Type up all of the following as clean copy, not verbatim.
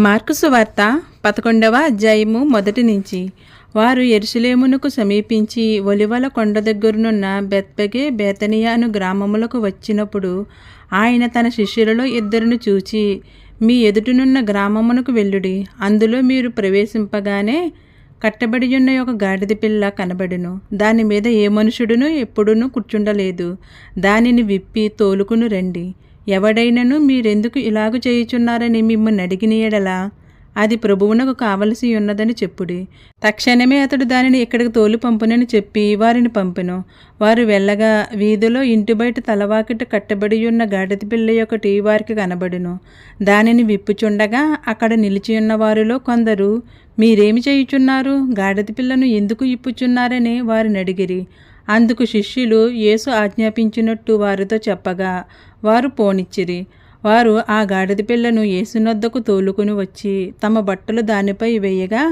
Mark సువార్త 11వ అధ్యాయము మొదటి నుంచి. వారు యెరూషలేమునకు సమీపించి ఒలివల కొండ దగ్గరనున్న బెత్పగే బేతనియ అను గ్రామములకు వచ్చినప్పుడు ఆయన తన శిష్యులలో ఇద్దరిని చూచి, మీ ఎదుటనున్న గ్రామమునకు వెళ్ళుడి, అందులో మీరు ప్రవేశింపగానే కట్టబడియున్న ఒక గాడిద పిల్ల కనబడును. దాని మీద ఏ మనుషుడును ఎప్పుడునూ కూర్చుండలేదు. దానిని విప్పి తోలుకుని రండి. ఎవడైనను మీరెందుకు ఇలాగు చేయుచున్నారని మిమ్మల్ని అడిగిన యెడల అది ప్రభువునకు కావలసి ఉన్నదని చెప్పుడి. తక్షణమే అతడు దానిని ఇక్కడికి తోలి పంపునని చెప్పి వారిని పంపెను. వారు వెళ్ళగా వీధిలో ఇంటి బయట తలవాకిట కట్టబడి ఉన్న గాడిద పిల్ల ఒకటి వారికి కనబడును. దానిని విప్పుచుండగా అక్కడ నిలిచియున్న వారిలో కొందరు, మీరేమి చేయుచున్నారు? గాడిద పిల్లను ఎందుకు ఇప్పుచున్నారని వారిని అడిగిరి. అందుకు శిష్యులు యేసు ఆజ్ఞాపించినట్టు వారితో చెప్పగా వారు పోనిచ్చిరి. వారు ఆ గాడిద పిల్లను యేసునొద్దకు తోలుకుని వచ్చి తమ బట్టలు దానిపై వేయగా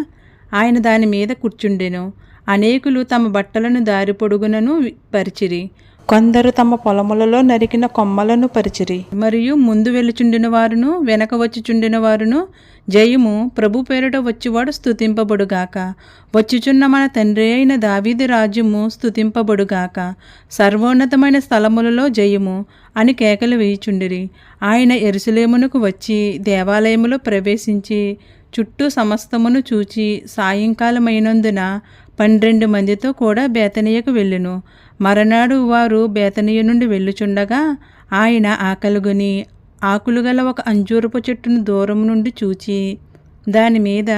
ఆయన దాని మీద కూర్చుండెను. అనేకులు తమ బట్టలను దారి పొడుగునను పరిచిరి. కొందరు తమ పొలములలో నరికిన కొమ్మలను పరిచిరి. మరియు ముందు వెళ్ళుచుండిన వారును వెనక వచ్చిచుండిన వారును, జయము ప్రభు పేరిట వచ్చివాడు స్తుతింపబడుగాక, వచ్చుచున్న మన తండ్రి అయిన దావీదు రాజ్యము స్తుతింపబడుగాక, సర్వోన్నతమైన స్థలములలో జయము అని కేకలు వేయుచుండిరి. ఆయన యెరూషలేమునకు వచ్చి దేవాలయములో ప్రవేశించి చుట్టూ సమస్తమును చూచి సాయంకాలమైనందున 12 మందితో కూడా బేతనియకు వెళ్ళెను. మరనాడు వారు బేతనియ నుండి వెళ్ళుచుండగా ఆయన ఆకలిగొని ఆకులుగల ఒక అంజూరపు చెట్టును దూరం నుండి చూచి దాని మీద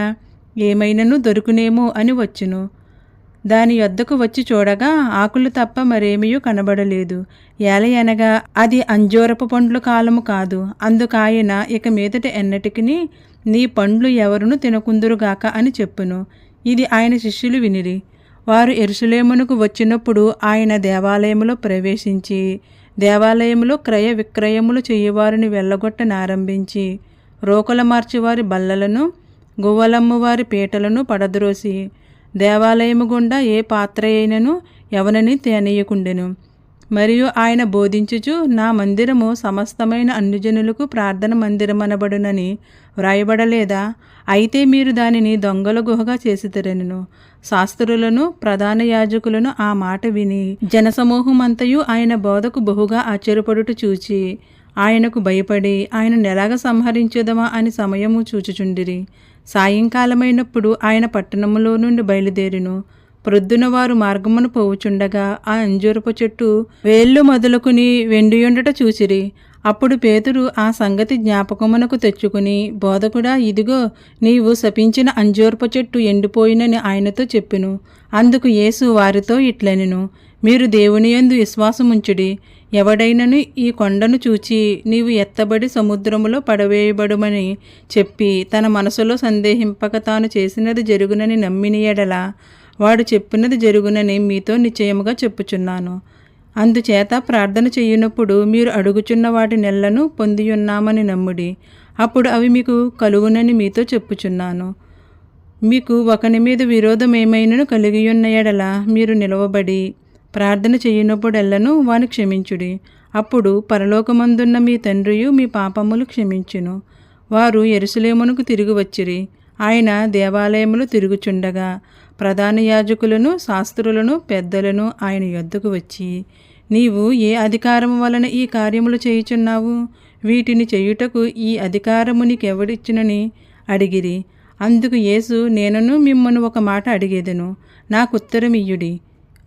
ఏమైనను దొరుకునేమో అని వచ్చును. దాని యొద్దకు వచ్చి చూడగా ఆకులు తప్ప మరేమీ కనబడలేదు. ఏలయనగా అది అంజూరపు పండ్ల కాలము కాదు. అందుకాయన ఇక మీదట ఎన్నటికిని నీ పండ్లు ఎవరును తినకుందురుగాక అని చెప్పును. ఇది ఆయన శిష్యులు వినిరి. వారు యెరూషలేమునకు వచ్చినప్పుడు ఆయన దేవాలయములో ప్రవేశించి దేవాలయములో క్రయ విక్రయములు చేయవారిని వెళ్ళగొట్టనారంభించి రోకల మార్చివారి బల్లలను గువ్వలమ్మువారి పీటలను పడద్రోసి దేవాలయము గుండా ఏ పాత్ర అయినను ఎవనని తేనీయకుండెను. మరియు ఆయన బోధించుచు, నా మందిరము సమస్తమైన అన్యజనులకు ప్రార్థన మందిరమనబడునని వ్రాయబడలేదా? అయితే మీరు దానిని దొంగల గుహగా చేసితిరనెను. శాస్త్రులను ప్రధాన యాజకులను ఆ మాట విని జనసమూహమంతయు ఆయన బోధకు బహుగా ఆశ్చర్యపడుట చూచి ఆయనకు భయపడి ఆయనను ఎలాగ సంహరించుదమా అని సమయము చూచుచుండిరి. సాయంకాలమైనప్పుడు ఆయన పట్టణములో నుండి బయలుదేరిను. ప్రొద్దున వారు మార్గమున పోవుచుండగా ఆ అంజూరపు చెట్టు వేళ్ళు మొదలుకుని వెండియుండట చూసిరి. అప్పుడు పేతురు ఆ సంగతి జ్ఞాపకమునకు తెచ్చుకుని, బోధకుడా, ఇదిగో నీవు శపించిన అంజూరపు చెట్టు ఎండిపోయినని ఆయనతో చెప్పెను. అందుకు యేసు వారితో ఇట్లనెను, మీరు దేవుని యందు విశ్వాసముంచుడి. ఎవడైనను ఈ కొండను చూచి నీవు ఎత్తబడి సముద్రములో పడవేయబడుమని చెప్పి తన మనసులో సందేహింపక తాను చేసినది జరుగునని నమ్మిన యెడల వాడు చెప్పినది జరుగునని మీతో నిశ్చయముగా చెప్పుచున్నాను. అందుచేత ప్రార్థన చేయునప్పుడు మీరు అడుగుచున్న వాటి నెలను పొందియున్నామని నమ్ముడి, అప్పుడు అవి మీకు కలుగునని మీతో చెప్పుచున్నాను. మీకు ఒకని మీద విరోధం ఏమైనను కలిగియున్న యెడల మీరు నిలవబడి ప్రార్థన చేయునప్పుడెల్లను వాని క్షమించుడి, అప్పుడు పరలోకమందున్న మీ తండ్రియు మీ పాపములు క్షమించును. వారు యెరూషలేమునకు తిరిగి వచ్చిరి. ఆయన దేవాలయములు తిరుగుచుండగా ప్రధాన యాజకులను శాస్త్రులను పెద్దలను ఆయన యొద్దకు వచ్చి, నీవు ఏ అధికారము వలన ఈ కార్యములు చేయుచున్నావు? వీటిని చేయుటకు ఈ అధికారము నీకెవడిచ్చునని అడిగిరి. అందుకు యేసు, నేనును మిమ్మను ఒక మాట అడిగేదెను, నాకుత్తరమియ్యుడి.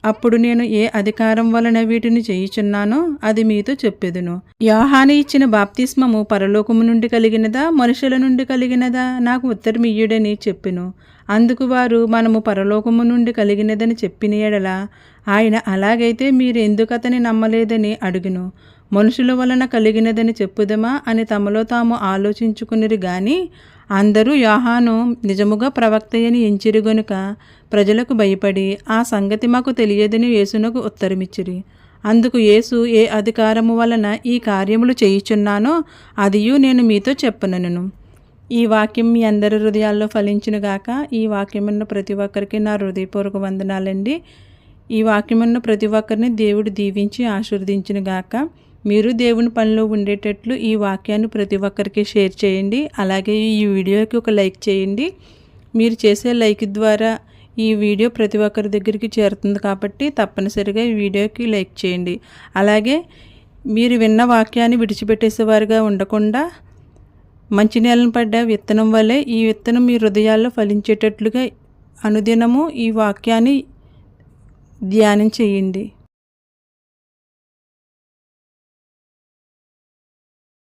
అప్పుడు నేను ఏ అధికారం వలన వీటిని చేయుచున్నానో అది మీతో చెప్పెదను. యోహాను ఇచ్చిన బాప్తిస్మము పరలోకము నుండి కలిగినదా మనుషుల నుండి కలిగినదా? నాకు ఉత్తరమియ్యుడని చెప్పెను. అందుకు వారు, మనము పరలోకము నుండి కలిగినదని చెప్పిన యెడల ఆయన, అలాగైతే మీరు ఎందుకు అతని నమ్మలేదని అడుగును. మనుషుల వలన కలిగినదని చెప్పుదమా అని తమలో తాము ఆలోచించుకునిరి గాని అందరూ యోహాను నిజముగా ప్రవక్తయని ఎంచిరి గనుక ప్రజలకు భయపడి ఆ సంగతి మాకు తెలియదని యేసునకు ఉత్తరమిచ్చిరి. అందుకు యేసు, ఏ అధికారము వలన ఈ కార్యములు చేయుచున్నానో అదియు నేను మీతో చెప్పనను. ఈ వాక్యం మీ అందరి హృదయాల్లో ఫలించునుగాక. ఈ వాక్యమున్న ప్రతి ఒక్కరికి నా హృదయపూర్వక వందనాలండి. ఈ వాక్యమున్న ప్రతి ఒక్కరిని దేవుడు దీవించి ఆశీర్వదించునుగాక. మీరు దేవుని పనిలో ఉండేటట్లు ఈ వాక్యాన్ని ప్రతి ఒక్కరికి షేర్ చేయండి. అలాగే ఈ వీడియోకి ఒక లైక్ చేయండి. మీరు చేసే లైక్ ద్వారా ఈ వీడియో ప్రతి ఒక్కరి దగ్గరికి చేరుతుంది కాబట్టి తప్పనిసరిగా ఈ వీడియోకి లైక్ చేయండి. అలాగే మీరు విన్న వాక్యాన్ని విడిచిపెట్టేసేవారుగా ఉండకుండా మంచినీళ్ళను పడ్డ విత్తనం వలె ఈ విత్తనం మీ హృదయాల్లో ఫలించేటట్లుగా అనుదినము ఈ వాక్యాన్ని ధ్యానం చేయండి.